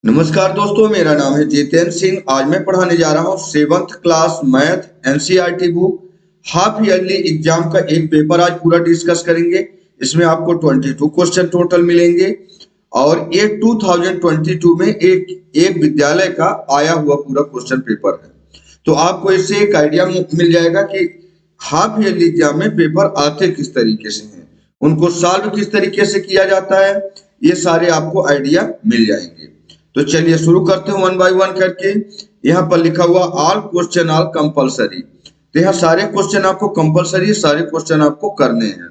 नमस्कार दोस्तों, मेरा नाम है जितेंद्र सिंह। आज मैं पढ़ाने जा रहा हूँ 7th class math NCERT book half yearly exam का एक पेपर आज पूरा डिस्कस करेंगे। इसमें आपको 22 क्वेश्चन टोटल मिलेंगे और ये 2022 में एक विद्यालय का आया हुआ पूरा क्वेश्चन पेपर है। तो आपको इससे एक आइडिया मिल जाएगा कि हाफ ईयरली एग्जाम में पेपर आते किस तरीके से हैं, उनको सॉल्व किस तरीके से किया जाता है, ये सारे आपको आइडिया मिल जाएंगे। तो चलिए शुरू करते हैं वन बाय वन करके। यहाँ पर लिखा हुआ ऑल क्वेश्चन ऑल कंपलसरी, तो यहाँ सारे क्वेश्चन आपको कंपलसरी, सारे क्वेश्चन आपको करने हैं।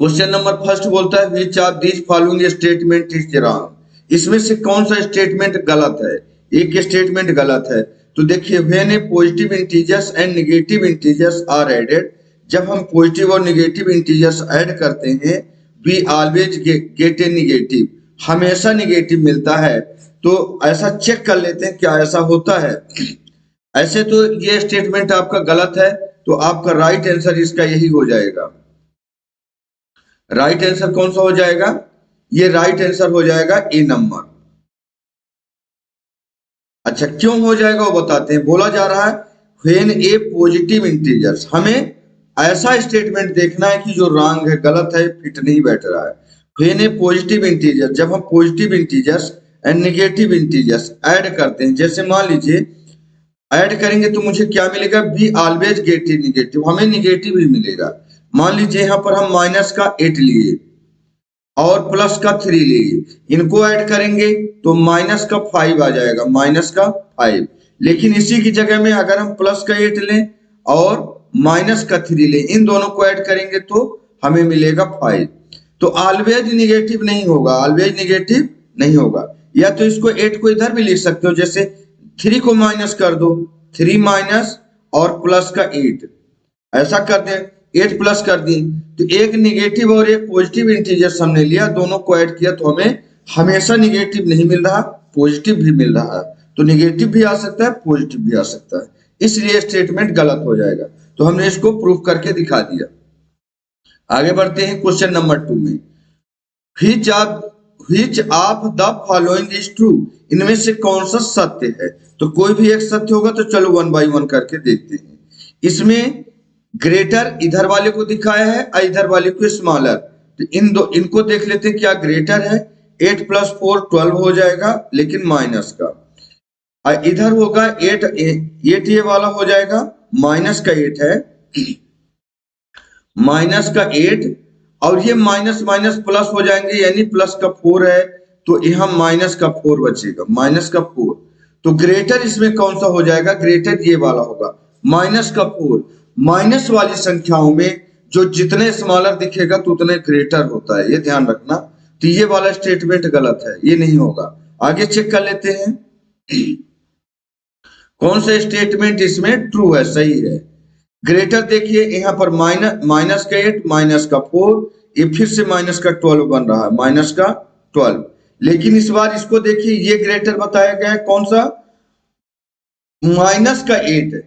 क्वेश्चन नंबर फर्स्ट बोलता है which of these following statement is wrong. इसमें से कौन सा स्टेटमेंट गलत है? एक स्टेटमेंट गलत है। तो देखिए, when a positive integers and negative integers are added, जब हम पॉजिटिव और नेगेटिव इंटीजर्स ऐड करते हैं, we always get a negative, हमेशा निगेटिव मिलता है। तो ऐसा चेक कर लेते हैं क्या ऐसा होता है। ऐसे तो ये स्टेटमेंट आपका गलत है, तो आपका राइट आंसर इसका यही हो जाएगा। राइट आंसर कौन सा हो जाएगा? ये राइट आंसर हो जाएगा ए नंबर। अच्छा, क्यों हो जाएगा वो बताते हैं। बोला जा रहा है व्हेन ए पॉजिटिव इंटीजर्स, हमें ऐसा स्टेटमेंट देखना है कि जो रॉन्ग है, गलत है, फिट नहीं बैठ रहा है। व्हेन ए पॉजिटिव इंटीजर, जब हम positive integers and negative integers add करते हैं, जैसे मान लीजिए ऐड करेंगे तो मुझे क्या मिलेगा? Be always get A negative, हमें निगेटिव ही मिलेगा। मान लीजिए यहाँ पर हम माइनस का 8 लिए और प्लस का 3 लिए, इनको ऐड करेंगे तो माइनस का 5 आ जाएगा, माइनस का 5। लेकिन इसी की जगह में अगर हम प्लस का 8 लें और माइनस का 3 लें, इन दोनों को ऐड करेंगे तो हमें मिलेगा 5। तो ऑलवेज निगेटिव नहीं होगा, ऑलवेज निगेटिव नहीं होगा। या तो इसको 8 को इधर भी लिख सकते हो, जैसे 3 को माइनस कर दो, 3 माइनस और प्लस का 8, ऐसा कर दें, 8 प्लस कर दी। तो एक निगेटिव और एक पॉजिटिव इंटीजर्स हमने लिया, दोनों को ऐड किया तो हमें हमेशा निगेटिव नहीं मिल रहा, पॉजिटिव भी मिल रहा है। तो निगेटिव भी आ सकता है, पॉजिटिव भी आ सकता है, इसलिए स्टेटमेंट गलत हो जाएगा। तो हमने इसको प्रूफ करके दिखा दिया। आगे बढ़ते हैं क्वेश्चन नंबर 2 में। Which of the following is true, इनमें से कौन सा सत्य है? तो कोई भी एक सत्य होगा, तो चलो वन बाय वन करके देखते हैं। इसमें ग्रेटर इधर वाले को दिखाया है और इधर वाले को स्मॉलर, तो इनको देख लेते हैं क्या ग्रेटर है। 8 + 4 12 हो जाएगा, लेकिन माइनस का। और इधर होगा 8 ये वाला हो जाएगा, माइनस का 8 है, माइनस का 8, और ये माइनस माइनस प्लस हो जाएंगे, यानी प्लस का 4 है, तो यहाँ माइनस का 4 बचेगा, माइनस का 4। तो ग्रेटर इसमें कौन सा हो जाएगा? ग्रेटर ये वाला होगा, माइनस का 4। माइनस वाली संख्याओं में जो जितने स्मॉलर दिखेगा तो उतने ग्रेटर होता है, ये ध्यान रखना। तो ये वाला स्टेटमेंट गलत है, ये नहीं होगा। आगे चेक कर लेते हैं कौन सा स्टेटमेंट इसमें ट्रू है, सही है। ग्रेटर देखिए, यहाँ पर माइनस का 8, माइनस का 4, ये फिर से माइनस का 12 बन रहा है, माइनस का 12। लेकिन इस बार इसको देखिए, ये ग्रेटर बताया गया है कौन सा? माइनस का 8,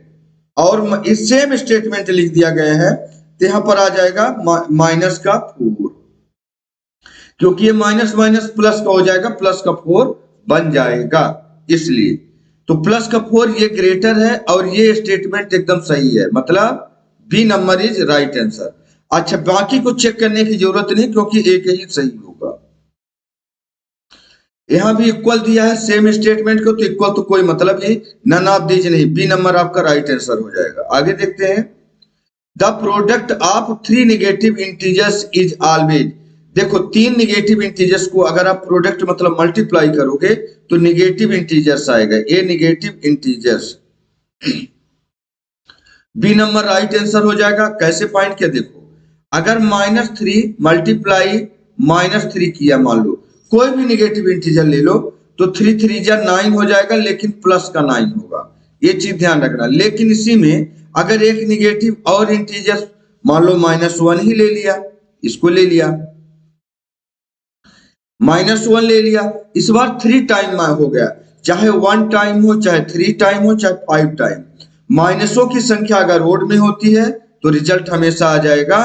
और इस सेम स्टेटमेंट लिख दिया गया है, तो यहाँ पर आ जाएगा माइनस का 4, क्योंकि ये माइनस माइनस प्लस का हो जाएगा, प्लस का 4 बन जाएगा, इसलिए। तो प्लस का 4 ये ग्रेटर है, और ये स्टेटमेंट एकदम सही है, मतलब B number is right answer. अच्छा, बाकी को चेक करने की जरूरत नहीं, क्योंकि एक ही सही होगा। यहाँ भी इक्वल दिया है सेम स्टेटमेंट को, तो इक्वल तो कोई मतलब ही नन ऑफ दीज नहीं, बी नंबर आपका राइट आंसर हो जाएगा। आगे देखते हैं, the product of 3 negative integers is always. देखो, 3 नेगेटिव इंटीजर्स को अगर आप प्रोडक्ट मतलब मल्टीप्लाई करोगे तो नेगेटिव इंटीजर्स आएगा, A negative integers. B number right answer हो जाएगा। कैसे फाइंड किया? देखो, अगर -3 मल्टीप्लाई -3 किया, मान लो कोई भी नेगेटिव इंटीजर ले लो, तो 3 3 जा 9 हो जाएगा, लेकिन प्लस का 9 होगा, ये चीज ध्यान रखना। लेकिन इसी में अगर एक नेगेटिव और इंटीजर मान लो -1 ही ले लिया, इसको ले लिया, -1 ले लिया, इस बार 3 टाइम हो गया, चाहे 1 टाइम हो, चाहे 3 टाइम हो, चाहे 5 टाइम। माइनसों की संख्या अगर रोड में होती है तो रिजल्ट हमेशा आ जाएगा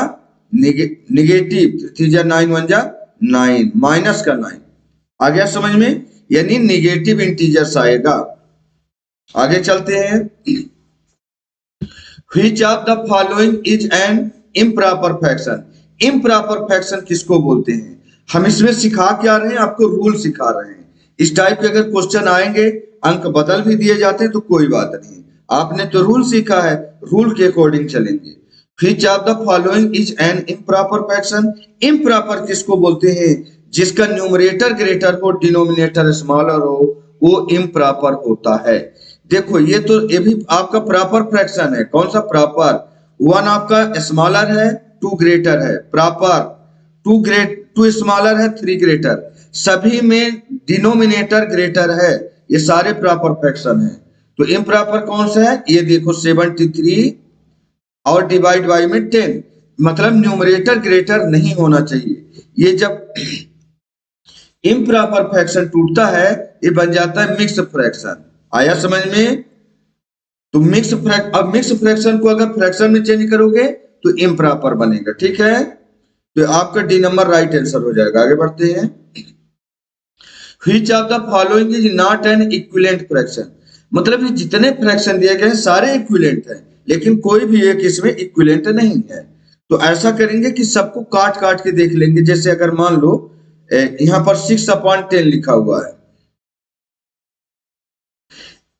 नेगेटिव। 3 जा 9 1 जा 9, माइनस का 9। आ गया समझ में? यानी निगेटिव इंटीजर्स आएगा। आगे चलते हैं। Which of the following is an improper fraction? improper fraction किसको बोलते हैं? हम इसमें सिखा क्या रहे हैं? आपको रूल सिखा रहे हैं। इस टाइप के अगर क्वेश्चन आएंगे, अंक बदल भी दिए जाते हैं तो कोई बात नहीं, आपने तो रूल सीखा है, रूल के अकॉर्डिंग चलेंगे। Which of the following is an improper fraction? improper किसको बोलते हैं? जिसका न्यूमरेटर ग्रेटर हो, डिनोमिनेटर स्मॉलर हो, वो इम्प्रॉपर होता है। देखो ये भी आपका प्रॉपर फ्रैक्शन है। कौन सा प्रॉपर? वन आपका स्मॉलर है, टू ग्रेटर है। प्रॉपर टू स्मॉलर है, थ्री ग्रेटर। सभी में डिनोमिनेटर ग्रेटर है, ये सारे प्रॉपर फ्रैक्शन है। तो इम्प्रॉपर कौन सा है? ये देखो 73 और डिवाइड बाई में 10, मतलब न्यूमरेटर ग्रेटर नहीं होना चाहिए। ये जब इम्प्रॉपर फ्रैक्शन टूटता है, ये बन जाता है मिक्स फ्रैक्शन। आया समझ में? तो अब मिक्स फ्रैक्शन को अगर फ्रैक्शन में चेंज करोगे तो इम्प्रॉपर बनेगा। ठीक है, तो आपका डी नंबर राइट आंसर हो जाएगा। आगे बढ़ते हैं। Which of the following is not an equivalent fraction? मतलब ये जितने फ्रैक्शन दिए गए हैं सारे इक्विवेलेंट हैं, लेकिन कोई भी एक इसमें इक्विवेलेंट नहीं है। तो ऐसा करेंगे कि सबको काट काट के देख लेंगे। जैसे अगर मान लो यहाँ पर 6/10 लिखा हुआ है,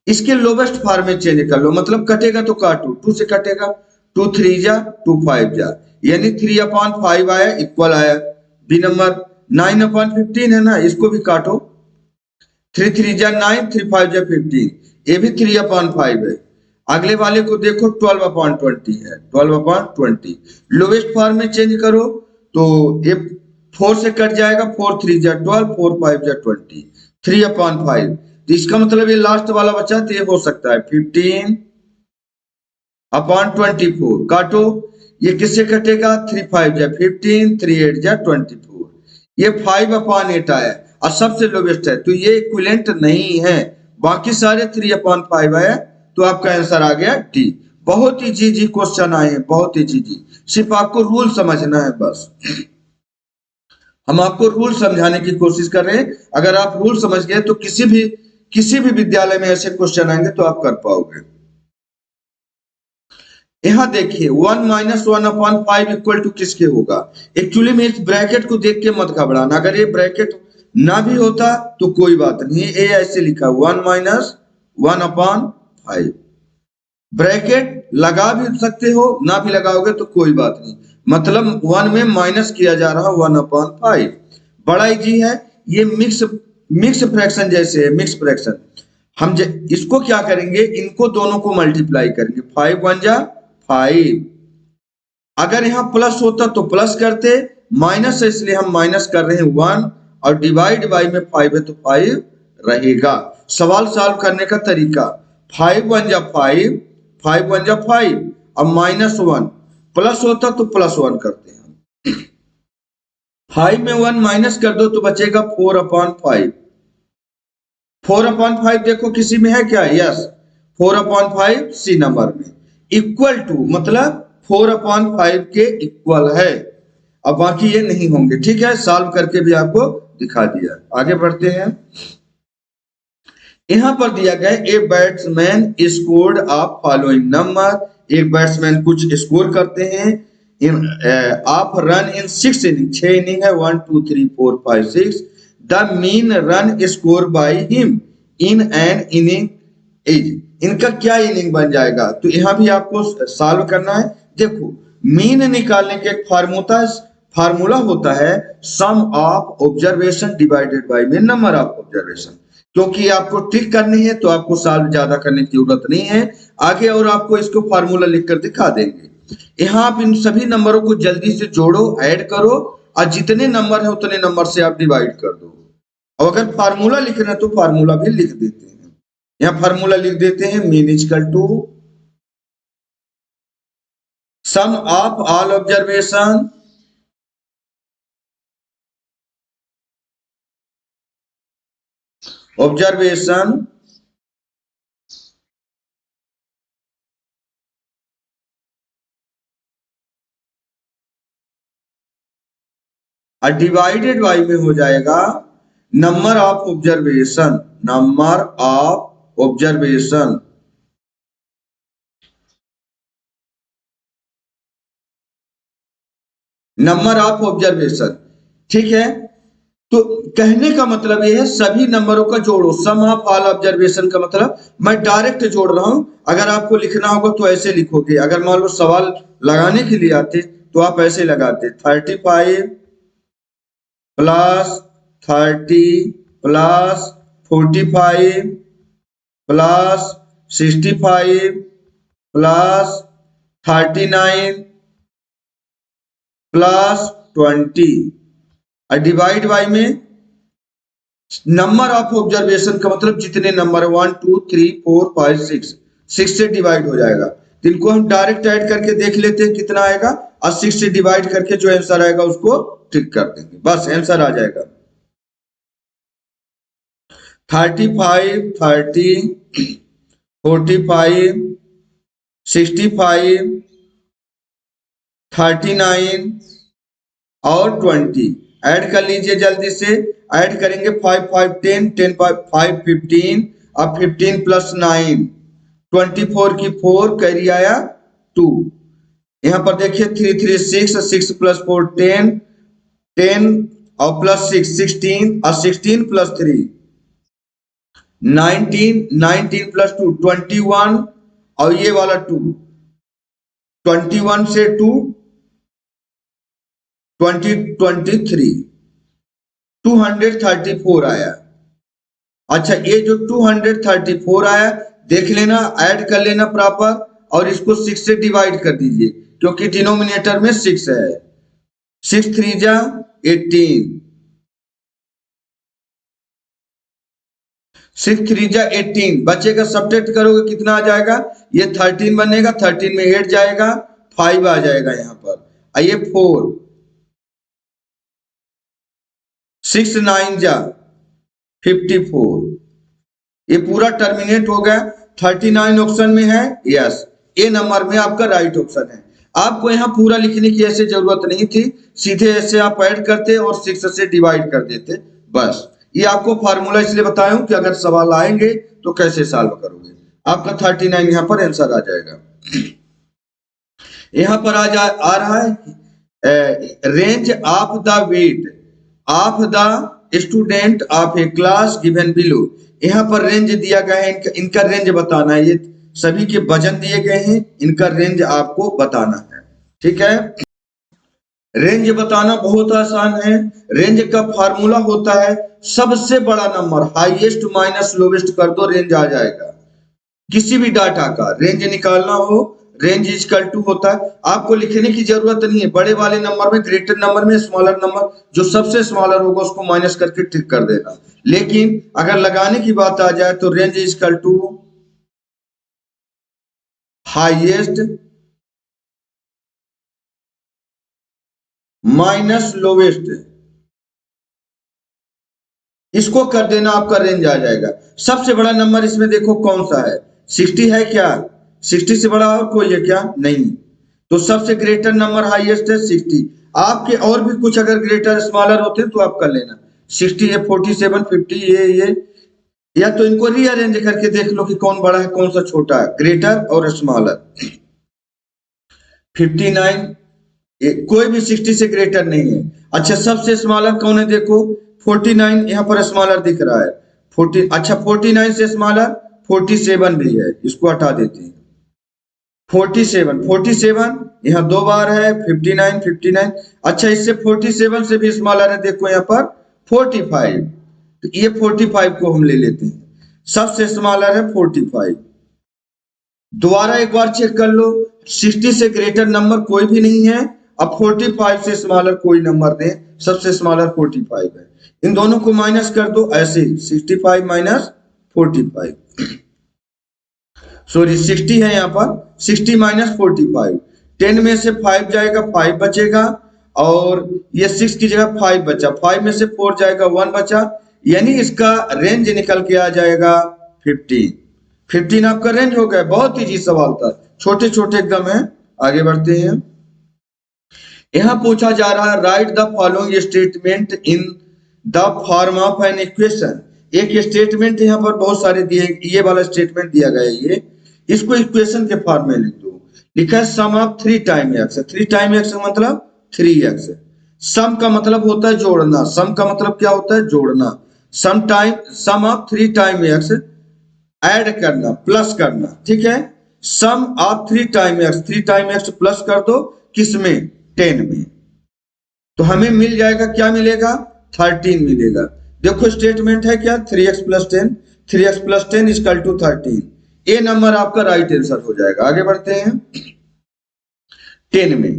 इसके लोवेस्ट फॉर्म में चेंज कर लो, मतलब कटेगा तो काटो, 2 से कटेगा, 2 3 जा 2 5 जा, यानी 3/5 आया, इक्वल आया। बी नंबर 9/15 है ना, इसको भी काटो, 3 3 जा 9, 3 5 जा 15, ये भी 3/5 है। अगले वाले को देखो 12/20 है, 12/20 लोवेस्ट फॉर्म में चेंज करो तो ये 4 से कट जाएगा, 4 3 जा 12, 4 5 जा 20, 3/5। तो इसका मतलब ये लास्ट वाला बचा, तो ये हो सकता है 15/24। काटो, ये किससे कटेगा? 3 5 जा 15, 3 8 जा 24, ये 5/8 आया और सबसे लोवेस्ट है, तो ये इक्विवेलेंट नहीं है। बाकी सारे 3/5 आया, तो आपका आंसर आ गया डी। बहुत ही इजी क्वेश्चन आए हैं, बहुत ही इजी, सिर्फ आपको रूल समझना है बस। हम आपको रूल समझाने की कोशिश कर रहे हैं। अगर आप रूल समझ गए तो किसी भी विद्यालय में ऐसे क्वेश्चन आएंगे तो आप कर पाओगे। यहां देखिए 1 - 1/5 इक्वल टू किसके होगा? एक्चुअली में इस ब्रैकेट को देख के मत घबराना, अगर ये ब्रैकेट ना भी होता तो कोई बात नहीं, ये ऐसे लिखा 1 - 1/5। ब्रैकेट लगा भी सकते हो, ना भी लगाओगे तो कोई बात नहीं, मतलब 1 में माइनस किया जा रहा 1/5। बड़ा इजी है, ये मिक्स फ्रैक्शन जैसे है, मिक्स फ्रैक्शन। इसको क्या करेंगे, इनको दोनों को मल्टीप्लाई करेंगे, 5 1 जा 5। अगर यहाँ प्लस होता तो प्लस करते, माइनस है इसलिए हम माइनस कर रहे हैं 1, और डिवाइड बाई में 5 है तो 5 रहेगा। सवाल सॉल्व करने का तरीका, 5 1 जा 5, 5 1 जा 5, अब -1, प्लस होता तो +1 करते हैं। 5 में 1 माइनस कर दो तो बचेगा 4/5। 4/5 देखो किसी में है क्या? यस, 4/5 सी नंबर में। इक्वल टू मतलब 4/5 के इक्वल है। अब बाकी ये नहीं होंगे। ठीक है, सॉल्व करके भी आपको दिखा दिया। आगे बढ़ते हैं। यहां पर दिया गया a batsman scored of following number. एक बैट्समैन कुछ स्कोर करते हैं of run in 6 inning, 6 inning है, 1 2 3 4 5 6। The mean run score by him in an inning is, इनका क्या इनिंग बन जाएगा? तो यहां भी आपको सॉल्व करना है। देखो, मीन निकालने के एक फार्मूला होता है sum of observation divided by mean number of observation. क्योंकि आपको ट्रिक करनी है तो आपको सॉल्व ज्यादा करने की जरूरत नहीं है आगे, और आपको इसको फार्मूला लिखकर दिखा देंगे। यहाँ आप इन सभी नंबरों को जल्दी से जोड़ो, ऐड करो, और जितने नंबर है उतने नंबर से आप डिवाइड कर दो। और अगर फार्मूला लिखना है तो फार्मूला भी लिख देते हैं। यहाँ फार्मूला लिख देते हैं, mean equal to sum of all observation divided by में हो जाएगा number of observation, number of observation, number of observation, ठीक है। तो कहने का मतलब यह है सभी नंबरों का जोड़ो, सम ऑफ ऑल ऑब्जर्वेशन का मतलब मैं डायरेक्ट जोड़ रहा हूं। अगर आपको लिखना होगा तो ऐसे लिखोगे, अगर मान लो सवाल लगाने के लिए आते तो आप ऐसे लगाते 35 plus 30 plus 45 plus 65 plus 39 plus 20 और डिवाइड बाई में नंबर ऑफ ऑब्जर्वेशन का मतलब जितने नंबर 1 2 3 4 5 6, 6 से डिवाइड हो जाएगा। तो इनको हम डायरेक्ट ऐड करके देख लेते हैं कितना आएगा और 6 से डिवाइड करके जो आंसर आएगा उसको टिक कर देंगे, बस आंसर आ जाएगा। 35 30 45 65 39 और 20 ऐड कर लीजिए जल्दी से। ऐड करेंगे 5 5 10 10 5 5 15 और 15 प्लस 9 24 की 4 कैरी आया 2। यहाँ पर देखिए 3 3 6 6 प्लस 4 10 10 और प्लस 6 16 और 16 प्लस 3 19 19 प्लस 2 21 और ये वाला 2 21 से 2 23 234 आया। अच्छा ये जो 234 आया देख लेना, ऐड कर लेना प्रॉपर और इसको 6 से डिवाइड कर दीजिए क्योंकि डिनोमिनेटर में 6 है। 6 3 जा 18, 6 3 जा 18 बचेगा, सब्ट्रैक्ट करोगे कितना आ जाएगा, ये 13 बनेगा, 13 में 8 जाएगा, 5 आ जाएगा यहाँ पर, ये 4, 6 9 जा 54, ये पूरा टर्मिनेट हो गया। 39 ऑप्शन में है, यस ए नंबर में आपका राइट ऑप्शन है। आपको यहाँ पूरा लिखने की ऐसे जरूरत नहीं थी, सीधे ऐसे आप ऐड करते और 6 से डिवाइड कर देते बस। ये आपको फार्मूला इसलिए बताया हूं कि अगर सवाल आएंगे तो कैसे सॉल्व करोगे। आपका 39 यहाँ पर आंसर आ जाएगा। यहाँ पर आ रहा है range of the weight of the student of A class given below. यहाँ पर रेंज दिया गया है, इनका रेंज बताना है। ये सभी के वजन दिए गए हैं, इनका रेंज आपको बताना है, ठीक है। रेंज बताना बहुत आसान है। रेंज का फार्मूला होता है सबसे बड़ा नंबर हाईएस्ट माइनस लोवेस्ट कर दो, रेंज आ जाएगा। किसी भी डाटा का रेंज निकालना हो, रेंज इक्वल टू होता है, आपको लिखने की जरूरत नहीं है। बड़े वाले नंबर में, ग्रेटर नंबर में स्मॉलर नंबर जो सबसे स्मॉलर होगा उसको माइनस करके टिक कर देना। लेकिन अगर लगाने की बात आ जाए तो range equal to highest minus lowest, इसको कर देना, आपका रेंज आ जाएगा। सबसे बड़ा नंबर इसमें देखो कौन सा है, 60 है क्या, 60 से बड़ा और कोई है क्या, नहीं। तो सबसे ग्रेटर नंबर हाईएस्ट है 60। आपके और भी कुछ अगर ग्रेटर स्मॉलर होते तो आप कर लेना, 60 है, 47 50 ये, या तो इनको रीअरेंज करके देख लो कि कौन बड़ा है कौन सा छोटा है, ग्रेटर और स्मॉलर। 59 कोई भी 60 से ग्रेटर नहीं है। अच्छा सबसे स्मॉलर कौन है देखो, 49 यहाँ पर स्मॉलर दिख रहा है 40। अच्छा 49 से स्मॉलर 47 भी है, इसको हटा देते हैं। 47 यहाँ 2 बार है, 59। अच्छा इससे 47 से भी स्मॉलर है, देखो यहाँ पर 45, तो ये 45 को हम ले लेते हैं, सबसे स्मॉलर है 45। दोबारा एक बार चेक कर लो, 60 से ग्रेटर नंबर कोई भी नहीं है, अब 45 से स्मॉलर कोई नंबर नहीं, सबसे स्मॉलर 45 है। इन दोनों को माइनस कर दो ऐसे, 65 माइनस 45, सॉरी 60 है यहाँ पर, 60 माइनस 45, 10 में से 5 जाएगा 5 बचेगा, और ये 6 की जगह 5 बचा, 5 में से 4 जाएगा 1 बचा, यानी इसका रेंज निकल के आ जाएगा 15 आपका रेंज हो गया। बहुत इजी सवाल था, छोटे छोटे एकदम है। आगे बढ़ते हैं, यहाँ पूछा जा रहा है right the following statement in the form of an equation, एक स्टेटमेंट यहाँ पर बहुत सारे दिए, ये वाला स्टेटमेंट दिया गया है, ये इसको इक्वेशन के फॉर्म में लिख दो। लिखा है sum of 3 time x, 3 time x का मतलब 3x। सम का मतलब होता है जोड़ना, सम का मतलब क्या होता है जोड़ना। Sum of 3 time x, add करना, प्लस करना, ठीक है। Sum of 3 time x, 3 time x plus कर दो किसमें, 10 में, तो हमें मिल जाएगा, क्या मिलेगा, 13 मिलेगा। देखो स्टेटमेंट है क्या, 3x plus 10, 3x plus 10 equal to 13। A number आपका राइट आंसर हो जाएगा। आगे बढ़ते हैं 10 में,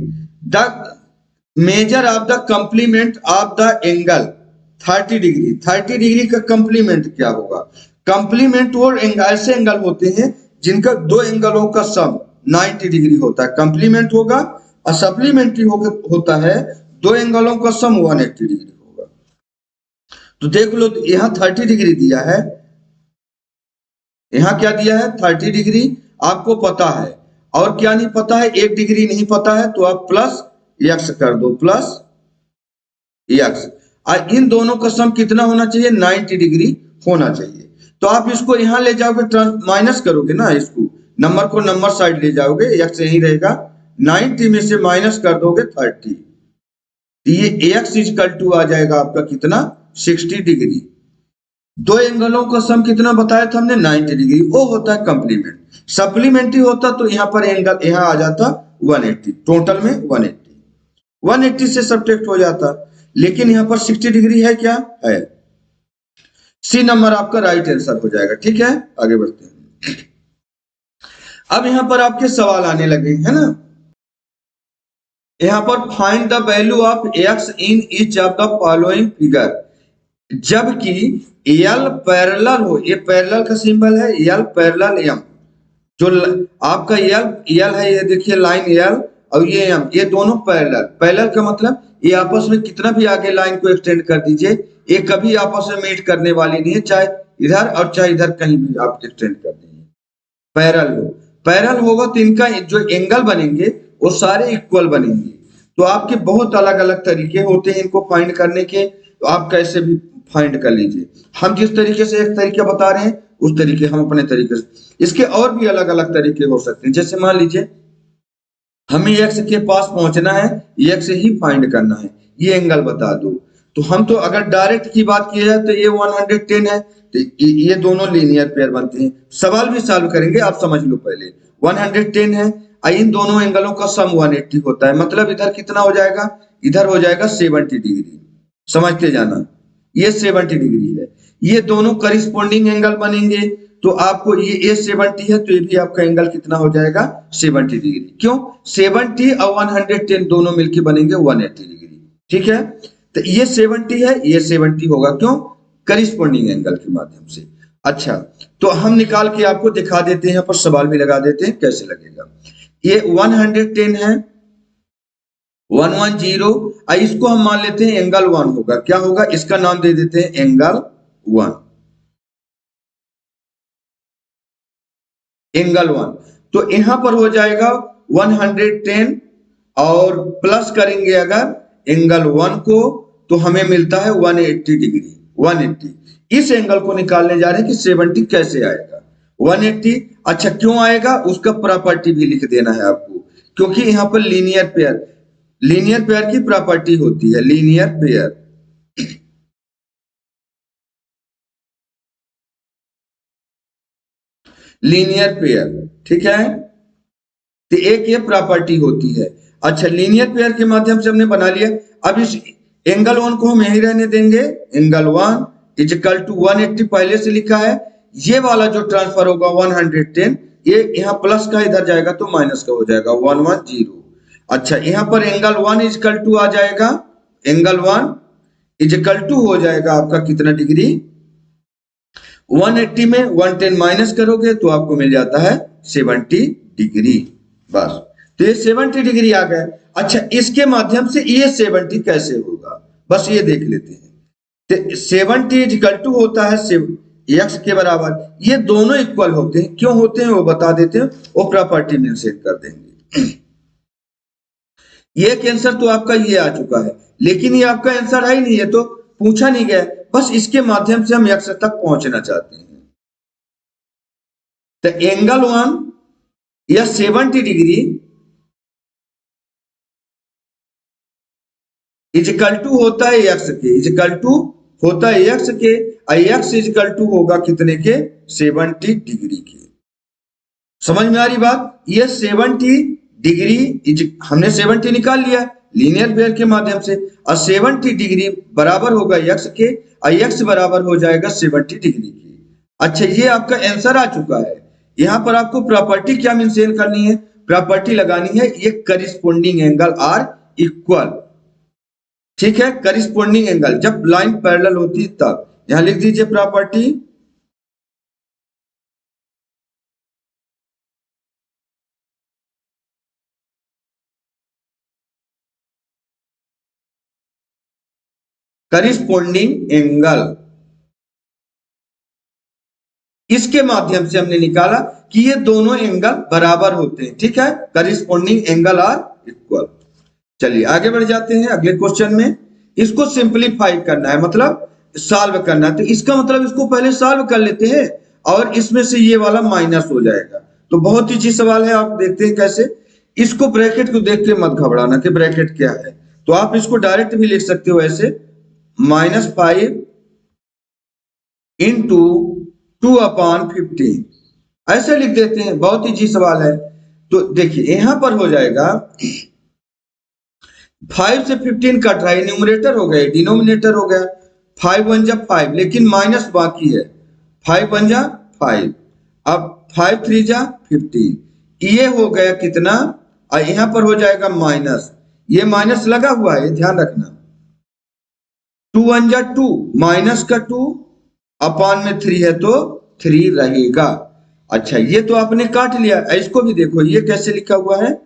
the measure of the complement of the angle 30 degree. 30 degree का कंप्लीमेंट क्या होगा, कंप्लीमेंट वो ऐसे एंगल होते हैं जिनका दो एंगलों का सम 90 डिग्री होता है, कंप्लीमेंट होगा। और सप्लीमेंट्री होता है दो एंगलों का सम 180 डिग्री होगा। तो देख लो यहाँ 30 डिग्री दिया है, यहाँ क्या दिया है 30 डिग्री आपको पता है, और क्या नहीं पता है, 1 डिग्री नहीं पता है, तो आप प्लस x कर दो, प्लस x। और इन दोनों का सम कितना होना चाहिए, 90 डिग्री होना चाहिए। तो आप इसको यहाँ ले जाओगे, माइनस करोगे ना, इसको नंबर को नंबर साइड ले जाओगे, x यही रहेगा, 90 में से माइनस कर दोगे 30, ये x इक्वल टू आ जाएगा आपका कितना, 60 डिग्री। दो एंगलों का सम कितना बताया था हमने, 90 डिग्री, वो होता है कंप्लीमेंट। सप्लीमेंट्री होता तो यहाँ पर एंगल यहाँ आ जाता 180, टोटल में 180 से सब्ट्रैक्ट हो जाता, लेकिन यहाँ पर 60 डिग्री है, क्या है, सी नंबर आपका राइट आंसर हो जाएगा। ठीक है, आगे बढ़ते हैं। अब यहाँ पर आपके सवाल आने लगे, है ना। यहाँ पर find the value of x in each of the following figure, जबकि एल पैरेलल हो, ये पैरेलल का सिंबल है, एल पैरेलल एम, जो आपका एल है, ये देखिए लाइन एल और ये एम, ये दोनों पैरेलल। पैरेलल का मतलब ये आपस में कितना भी आगे लाइन को एक्सटेंड कर दीजिए, ये कभी आपस में मीट करने वाली नहीं है, चाहे इधर और चाहे इधर कहीं भी आप एक्सटेंड कर दीजिए। पैरेलल हो, पैरेलल होगा तो इनका जो एंगल बनेंगे वो सारे इक्वल बनेंगे। तो आपके बहुत अलग अलग तरीके होते हैं इनको फाइंड करने के, तो आप कैसे भी फाइंड कर लीजिए। हम जिस तरीके से एक तरीका बता रहे हैं उस तरीके हम अपने तरीके से, इसके और भी अलग अलग तरीके हो सकते हैं। जैसे मान लीजिए हमें x के पास पहुंचना है, x ही फाइंड करना है, ये एंगल बता दो। तो हम तो अगर डायरेक्ट की बात की जाए तो ये 110 है, तो ये दोनों लीनियर पेयर बनते हैं। सवाल भी सॉल्व करेंगे, आप समझ लो पहले। 110 है, इन दोनों एंगलों का सम 180 होता है, मतलब इधर कितना हो जाएगा, इधर हो जाएगा 70 डिग्री, समझते जाना, ये 70 डिग्री है। ये दोनों करिस्पॉन्डिंग एंगल बनेंगे, तो आपको ये 70 है, तो ये भी आपका एंगल कितना हो जाएगा, 70 डिग्री। क्यों, 70 और 110 दोनों मिलकर बनेंगे 180 डिग्री। ठीक है, तो ये 70 है, ये 70 होगा, क्यों, करिस्पॉन्डिंग एंगल के माध्यम से। अच्छा, तो हम निकाल के आपको दिखा देते हैं, यहाँ पर सवाल भी लगा देते हैं कैसे लगेगा। ये 110 है, 110, इसको हम मान लेते हैं एंगल 1 होगा, क्या होगा, इसका नाम दे देते हैं एंगल 1, एंगल 1। तो यहां पर हो जाएगा 110 और प्लस करेंगे अगर एंगल 1 को, तो हमें मिलता है 180 डिग्री, 180। इस एंगल को निकालने जा रहे हैं कि 70 कैसे आएगा, 180। अच्छा, क्यों आएगा, उसका प्रॉपर्टी भी लिख देना है आपको, क्योंकि यहाँ पर लीनियर पेयर की प्रॉपर्टी होती है, लीनियर पेयर। लीनियर पेयर, ठीक है, तो एक ये प्रॉपर्टी होती है। अच्छा, लीनियर पेयर के माध्यम से हमने बना लिया। अब इस एंगल 1 को हम यही रहने देंगे, एंगल 1 इज इक्वल टू 180 पहले से लिखा है। ये वाला जो ट्रांसफर होगा 110, ये यहाँ प्लस का इधर जाएगा तो माइनस का हो जाएगा 110। अच्छा, यहाँ पर एंगल 1 इज इक्वल टू आ जाएगा, एंगल 1 इज इक्वल टू हो जाएगा आपका कितना डिग्री, 180 में 110 माइनस करोगे तो आपको मिल जाता है 70 डिग्री, बस। तो ये 70 डिग्री आ गया। अच्छा, इसके माध्यम से ये 70 कैसे होगा, बस ये देख लेते हैं। तो 70 इज इक्वल टू होता है x के बराबर, ये दोनों इक्वल होते हैं, क्यों होते हैं वो बता देते हैं, वो प्रॉपर्टी में सेट कर देंगे। ये आंसर तो आपका ये आ चुका है, लेकिन ये आपका आंसर है ही नहीं है, तो पूछा नहीं गया, बस इसके माध्यम से हम x तक पहुंचना चाहते हैं। तो एंगल 1 या 70 डिग्री इजिकल टू होता है x के, इजिकल टू होता है x के, x इजिकल टू होगा कितने के, 70 डिग्री के। समझ में आ रही बात? ये 70 डिग्री हमने 70 निकाल लिया लीनियर पेयर के माध्यम से, और 70 डिग्री बराबर होगा x के, और x बराबर हो जाएगा 70 डिग्री की। अच्छा, ये आपका आंसर आ चुका है। यहां पर आपको प्रॉपर्टी क्या मेंशन करनी है, प्रॉपर्टी लगानी है ये करिस्पोंडिंग एंगल आर इक्वल। ठीक है, करिस्पोंडिंग एंगल जब लाइन पैरेलल होती है तब। यहां लिख दीजिए प्रॉपर्टी करिस्पोंडिंग एंगल। इसके माध्यम से हमने निकाला कि ये दोनों एंगल बराबर होते हैं। ठीक है, करिस्पोंडिंग एंगल आर इक्वल। चलिए आगे बढ़ जाते हैं अगले क्वेश्चन में। इसको सिंपलीफाई करना है, मतलब सॉल्व करना है। तो इसका मतलब इसको पहले सॉल्व कर लेते हैं और इसमें से ये वाला माइनस हो जाएगा। तो बहुत ही सवाल है, आप देखते हैं कैसे। इसको ब्रैकेट को देख के मत घबराना कि ब्रैकेट क्या है, तो आप इसको डायरेक्ट भी लिख सकते हो ऐसे, -5 इंटू 2/15 ऐसे लिख देते हैं। बहुत ही सवाल है। तो देखिए यहां पर हो जाएगा 5 से 15 कट रहा है, न्यूमरेटर हो गया, डिनोमिनेटर हो गया। 5 1 जा 5, लेकिन माइनस बाकी है। 5 1 जा 5, अब 5 3 जा 15, ये हो गया कितना, और यहां पर हो जाएगा माइनस, ये माइनस लगा हुआ है, ध्यान रखना। 2 1 जा 2, माइनस का 2 अपान में 3 है तो 3 रहेगा। अच्छा, ये तो आपने काट लिया। इसको भी देखो, ये कैसे लिखा हुआ है,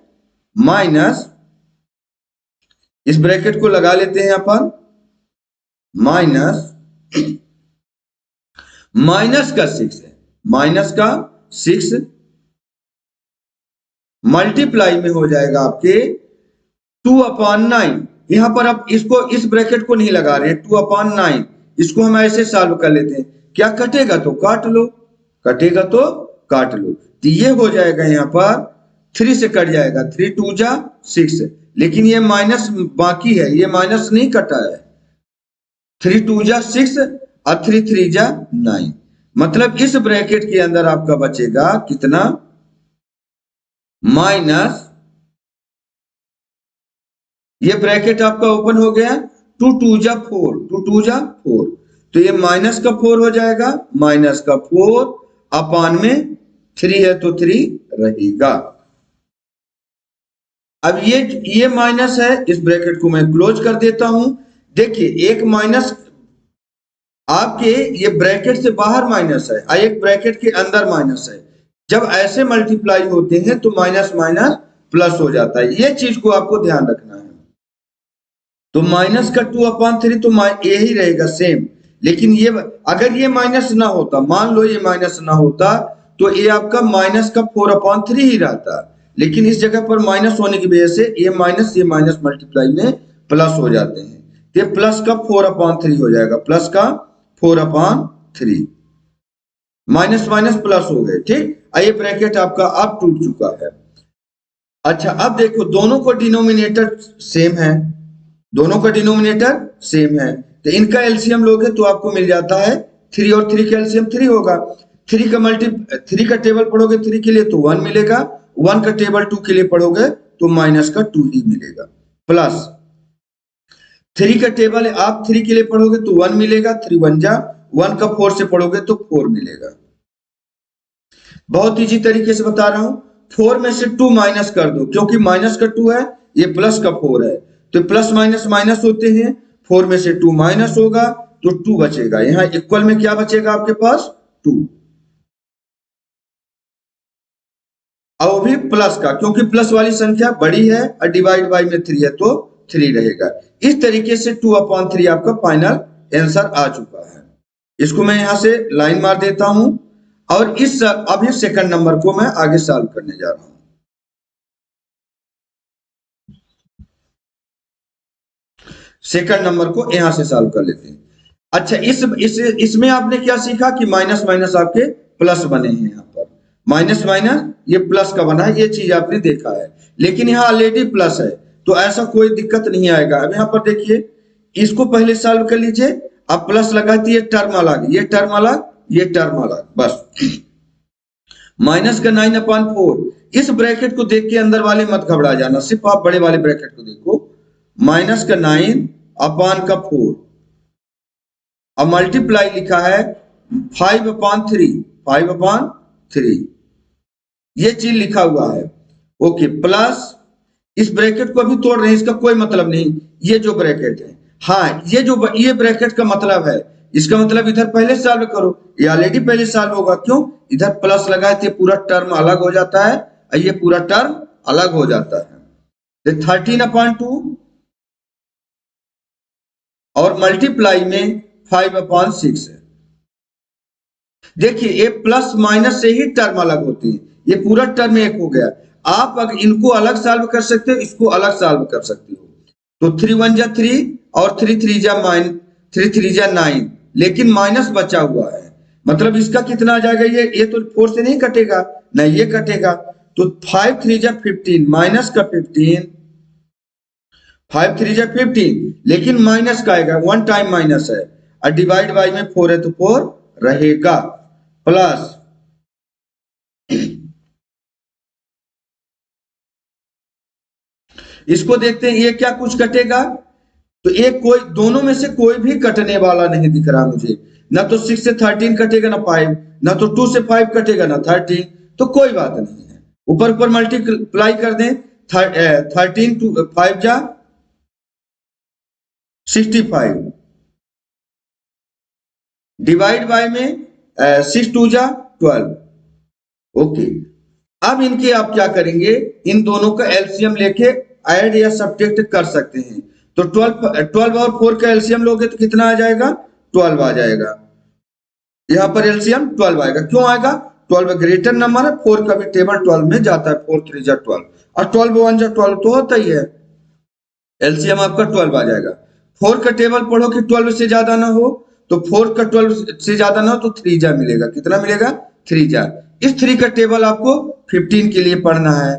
माइनस, इस ब्रैकेट को लगा लेते हैं अपन, माइनस का 6 है, माइनस का 6 मल्टीप्लाई में हो जाएगा आपके 2/9। यहां पर अब इसको, इस ब्रैकेट को नहीं लगा रहे हैं, 2/9, इसको हम ऐसे सॉल्व कर लेते हैं। क्या कटेगा तो काट लो, कटेगा तो काट लो। तो ये हो जाएगा, यहां पर 3 से कट जाएगा, 3 2 जा 6, लेकिन ये माइनस बाकी है, ये माइनस नहीं कटा है। 3 2 जा 6 और 3 3 जा 9, मतलब इस ब्रैकेट के अंदर आपका बचेगा कितना, माइनस, ये ब्रैकेट आपका ओपन हो गया, 2 2 जा 4, 2 2 जा 4, तो ये माइनस का 4 हो जाएगा, माइनस का 4 अपान में 3 है तो 3 रहेगा। अब ये माइनस है, इस ब्रैकेट को मैं क्लोज कर देता हूं। देखिए एक माइनस आपके ये ब्रैकेट से बाहर माइनस है और एक ब्रैकेट के अंदर माइनस है। जब ऐसे मल्टीप्लाई होते हैं तो माइनस माइनस प्लस हो जाता है, ये चीज को आपको ध्यान रखना है। तो माइनस का 2/3 तो यही रहेगा सेम, लेकिन ये अगर ये माइनस ना होता, मान लो ये माइनस ना होता, तो ये आपका माइनस का 4/3 ही रहता, लेकिन इस जगह पर माइनस होने की वजह से ये माइनस मल्टीप्लाई में प्लस हो जाते हैं। ये प्लस का 4/3 हो जाएगा, प्लस का 4/3, माइनस माइनस प्लस हो गए। ठीक, ये ब्रैकेट आपका अब टूट चुका है। अच्छा, अब देखो दोनों को डिनोमिनेटर सेम है, दोनों का डिनोमिनेटर सेम है, तो इनका एलसीएम लोगे तो आपको मिल जाता है 3, और 3 का एलसीएम 3 होगा। 3 का टेबल पढ़ोगे 3 के लिए तो 1 मिलेगा, 1 का टेबल 2 के लिए पढ़ोगे तो माइनस का 2 ही मिलेगा, प्लस 3 का टेबल आप 3 के लिए पढ़ोगे तो 1 मिलेगा, 3 1 जा 1 का 4 से पढ़ोगे तो 4 मिलेगा। बहुत इजी तरीके से बता रहा हूं, 4 में से 2 माइनस कर दो, क्योंकि माइनस का 2 है, ये प्लस का 4 है, तो प्लस माइनस माइनस होते हैं। 4 में से 2 माइनस होगा तो 2 बचेगा, यहां इक्वल में क्या बचेगा आपके पास, 2, और भी प्लस का, क्योंकि प्लस वाली संख्या बड़ी है और डिवाइड बाई में 3 है तो 3 रहेगा। इस तरीके से 2/3 आपका फाइनल आंसर आ चुका है। इसको मैं यहां से लाइन मार देता हूं, और इस अभी सेकंड नंबर को मैं आगे सॉल्व करने जा रहा हूं। सेकंड नंबर को यहां से सॉल्व कर लेते हैं। अच्छा, इस इसमें आपने क्या सीखा कि माइनस माइनस आपके प्लस बने हैं, यहाँ पर माइनस माइनस ये प्लस का बना है, ये चीज आपने देखा है। लेकिन यहाँ ऑलरेडी प्लस है, तो ऐसा कोई दिक्कत नहीं आएगा। अब यहाँ पर देखिए, इसको पहले सॉल्व कर लीजिए। अब प्लस लगाती है, टर्म अलग, ये टर्म अलग, ये टर्म अलग, बस। माइनस का 9/4, इस ब्रैकेट को देख के अंदर वाले मत घबरा जाना, सिर्फ आप बड़े वाले ब्रैकेट को देखो। माइनस का 9/4, अब मल्टीप्लाई लिखा है 5/3, 5/3, ये चीज लिखा हुआ है। ओके, प्लस इस ब्रैकेट को अभी तोड़ रहे हैं, इसका कोई मतलब नहीं, ये जो ब्रैकेट है, हाँ ये ब्रैकेट का मतलब है, इसका मतलब इधर पहले सॉल्व करो, ये ऑलरेडी पहले सॉल्व होगा। क्यों? इधर प्लस लगाए थे, पूरा टर्म अलग हो जाता है और ये पूरा टर्म अलग हो जाता है। 13/2 और मल्टीप्लाई में 5/6 है। देखिए, ये प्लस माइनस से ही टर्म अलग होती है, ये पूरा टर्म एक हो गया। आप अगर इनको अलग सॉल्व कर सकते हो, इसको अलग सॉल्व कर सकते हो। तो 3 1 जा 3 और 3 3 जा 9, लेकिन माइनस बचा हुआ है, मतलब इसका कितना आ जाएगा, ये तो 4 से नहीं कटेगा, नहीं ये कटेगा। तो 5 3 जा 15, माइनस का 15, 5 3 जा 15, लेकिन माइनस का आएगा, वन टाइम माइनस है, और डिवाइड बाई में 4 है तो 4 रहेगा, प्लस इसको देखते हैं, ये क्या कुछ कटेगा, तो एक कोई दोनों में से कोई भी कटने वाला नहीं दिख रहा मुझे, ना तो 6 से 13 कटेगा, ना 5, ना तो 2 से 5 कटेगा, ना 13, तो कोई बात नहीं है। ऊपर ऊपर मल्टीप्लाई कर दें, 13 टू 5 जा 65, डिवाइड बाय में 6 2 जा 12। ओके, अब इनके आप क्या करेंगे, इन दोनों का एलसीएम लेके ऐड या सब्ट्रैक्ट कर सकते हैं। तो 12 और 4 का एलसीएम लोगे तो कितना आ जाएगा, 12 आ जाएगा। यहाँ पर एलसीएम 12 आएगा, क्यों आएगा, 12 ग्रेटर नंबर है, 4 का भी टेबल 12 में जाता है, 4 3 जा 12 और 12 1 जा 12 तो होता ही है, एलसीएम आपका 12 आ जाएगा। 4 का टेबल पढ़ो कि 12 से ज्यादा ना हो, तो 4 का 12 से ज्यादा ना हो तो 3 जा मिलेगा, कितना मिलेगा, 3 जा। इस 3 का टेबल आपको 15 के लिए पढ़ना है,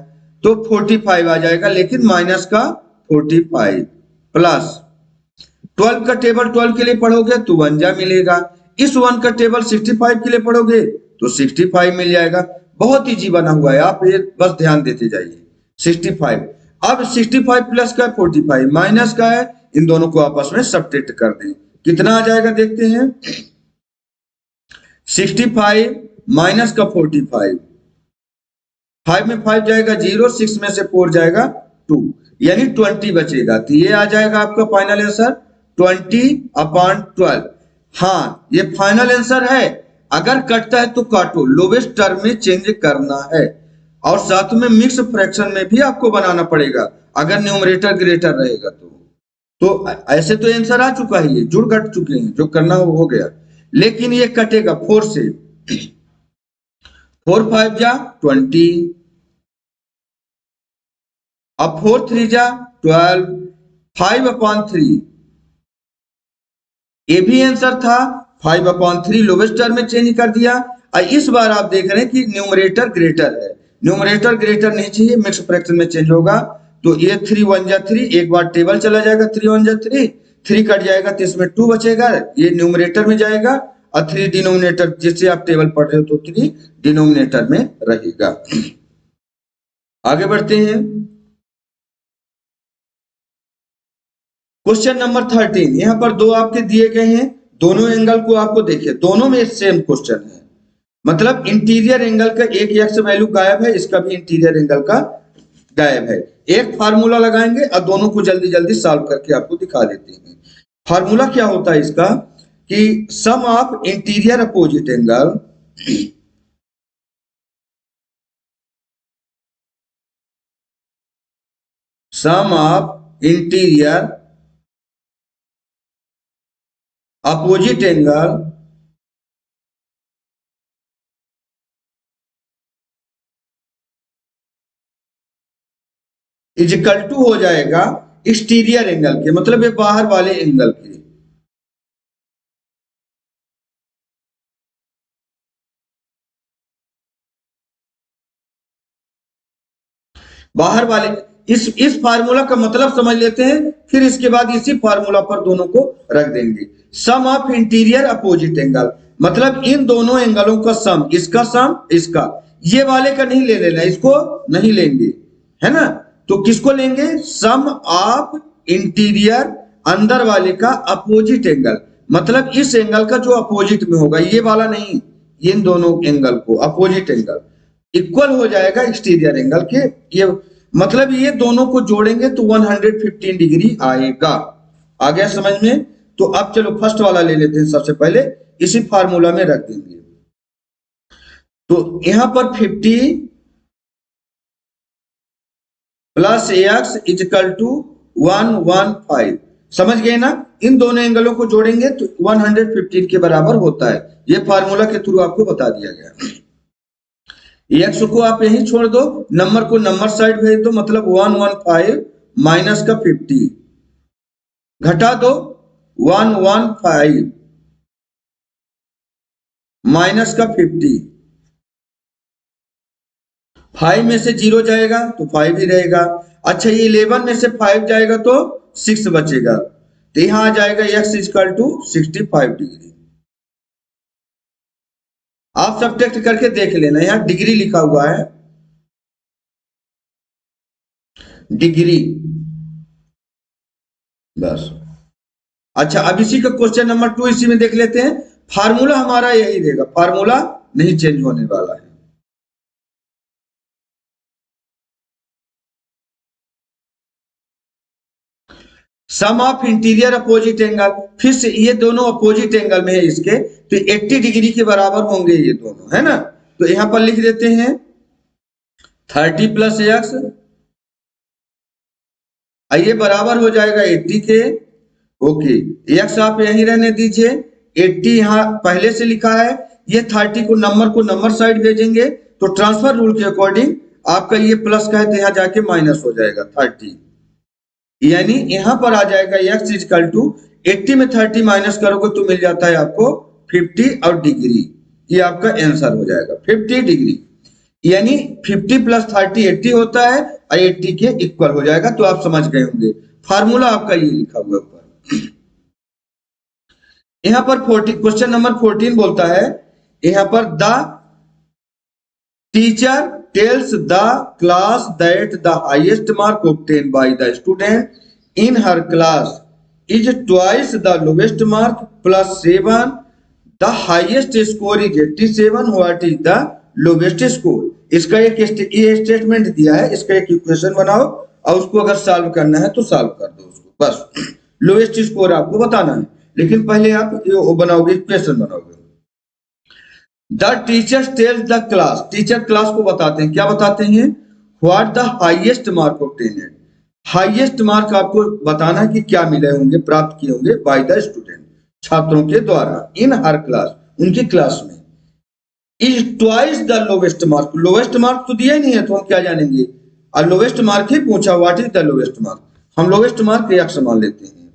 तो 45 आ जाएगा, लेकिन माइनस का 45, प्लस 12 का टेबल 12 के लिए पढ़ोगे तो 1 जा मिलेगा, इस 1 का टेबल 65 के लिए पढ़ोगे तो 65 मिल जाएगा। बहुत इजी बना हुआ है, आप ये बस ध्यान देते जाइए। 65, अब 65 प्लस का 45 माइनस का है, इन दोनों को आपस में सब्ट्रैक्ट कर दें, कितना आ जाएगा देखते हैं, 65 माइनस का 45, 5 में 5 जाएगा 0, 6 में से 4 जाएगा 2, यानी 20 बचेगा, तो ये आ जाएगा आपका फाइनल आंसर 20/12। हाँ, ये फाइनल आंसर है, अगर कटता है तो काटो, लोवेस्ट टर्म में चेंज करना है, और साथ में मिक्स फ्रैक्शन में भी आपको बनाना पड़ेगा, अगर न्यूमरेटर ग्रेटर रहेगा तो ऐसे तो आंसर आ चुका है, ये जुड़ घट चुके हैं, जो करना हो गया, लेकिन ये कटेगा 4 से, 4 5 जा 20, अब 4 3 जा 12, 5/3, ये भी आंसर था, 5/3 लोवेस्ट टर्म में चेंज कर दिया। और इस बार आप देख रहे हैं कि न्यूमरेटर ग्रेटर है, न्यूमरेटर ग्रेटर नहीं चाहिए, मिक्स फ्रैक्शन में चेंज होगा, तो ये 3 1 जा 3, एक बार टेबल चला जाएगा, 3 1 जा 3, 3 कट जाएगा तो इसमें 2 बचेगा, ये न्यूमरेटर में जाएगा, और 3 डिनोमिनेटर, जिससे आप टेबल पढ़ रहे हो तो 3 डिनोमिनेटर में रहेगा। आगे बढ़ते हैं, क्वेश्चन नंबर 13, यहाँ पर दो आपके दिए गए हैं, दोनों एंगल को आपको देखिए, दोनों में सेम क्वेश्चन है, मतलब इंटीरियर एंगल का एक एक्स वैल्यू गायब है, इसका भी इंटीरियर एंगल का गायब है। एक फार्मूला लगाएंगे और दोनों को जल्दी जल्दी सॉल्व करके आपको दिखा देते हैं। फार्मूला क्या होता है इसका, कि sum of interior opposite angle sum of interior opposite angle is equal to हो जाएगा एक्सटीरियर एंगल के, मतलब ये बाहर वाले एंगल के, बाहर वाले इस फार्मूला का मतलब समझ लेते हैं, फिर इसके बाद इसी फार्मूला पर दोनों को रख देंगे। सम ऑफ इंटीरियर अपोजिट एंगल, मतलब इन दोनों एंगलों का सम, इसका सम इसका, ये वाले का नहीं ले लेना, इसको नहीं लेंगे, है ना। तो किसको लेंगे? सम ऑफ इंटीरियर, अंदर वाले का अपोजिट एंगल, मतलब इस एंगल का जो अपोजिट में होगा, ये वाला नहीं, इन दोनों एंगल को अपोजिट एंगल इक्वल हो जाएगा एक्सटीरियर एंगल के, ये मतलब ये दोनों को जोड़ेंगे तो 115 डिग्री आएगा। आ गया समझ में? तो अब चलो फर्स्ट वाला ले लेते हैं, सबसे पहले इसी फार्मूला में रख देंगे। तो यहां पर 50 प्लस एक्स इजकल टू 115, समझ गए ना। इन दोनों एंगलों को जोड़ेंगे तो 115 के बराबर होता है, ये फार्मूला के थ्रू आपको बता दिया गया। एक्स को आप यहीं छोड़ दो, नंबर को नंबर साइड भेज दो, मतलब 115 माइनस का 50 घटा दो 115 माइनस का 50, 5 में से 0 जाएगा तो 5 ही रहेगा। अच्छा, ये 11 में से 5 जाएगा तो 6 बचेगा, तो यहां आ जाएगा x इक्वल टू 65 डिग्री। आप सब्ट्रैक्ट करके देख लेना, यहां डिग्री लिखा हुआ है, डिग्री बस। अच्छा, अब इसी का क्वेश्चन नंबर 2 इसी में देख लेते हैं। फार्मूला हमारा यही रहेगा, फार्मूला नहीं चेंज होने वाला है। Sum of interior opposite angle, फिर से ये दोनों अपोजिट एंगल में है इसके, तो 80 डिग्री के बराबर होंगे ये दोनों, है ना। तो यहां पर लिख देते हैं 30 प्लस एक्स, ये बराबर हो जाएगा 80 के। ओके, एक्स आप यहीं रहने दीजिए, 80 यहां पहले से लिखा है, ये 30 को नंबर साइड भेजेंगे तो ट्रांसफर रूल के अकॉर्डिंग आपका ये प्लस का है तो यहां जाके माइनस हो जाएगा 30, यानी यहां पर आ जाएगा x इक्वल टू 80 में 30 माइनस करोगे तो मिल जाता है आपको 50 और डिग्री, ये आपका आंसर हो जाएगा 50 डिग्री, यानी 50 प्लस 30 80 होता है और 80 के इक्वल हो जाएगा। तो आप समझ गए होंगे, फार्मूला आपका ये लिखा हुआ ऊपर। यहां पर 40 क्वेश्चन नंबर 14 बोलता है, यहां पर the teacher tells the class that the highest mark obtained by the student in her class is twice the lowest mark plus 7, the highest score is 87, what is the lowest score। इसका एक ये statement दिया है, इसका एक equation बनाओ और उसको अगर सॉल्व करना है तो सॉल्व कर दो उसको, बस लोएस्ट स्कोर आपको बताना है, लेकिन पहले आप ये बनाओगे, इक्वेशन बनाओगे। The teacher tells the class, teacher class को बताते हैं, क्या बताते हैं? What the highest mark obtained, highest mark आपको बताना है कि क्या मिले होंगे, प्राप्त किए होंगे बाय द स्टूडेंट, छात्रों के द्वारा, इन हर क्लास, उनकी क्लास में, is twice the lowest mark, lowest mark तो दिया ही नहीं है तो हम क्या जानेंगे, और लोवेस्ट मार्क ही पूछा, what is the lowest mark, हम लोवेस्ट मार्क एक्स मान लेते हैं।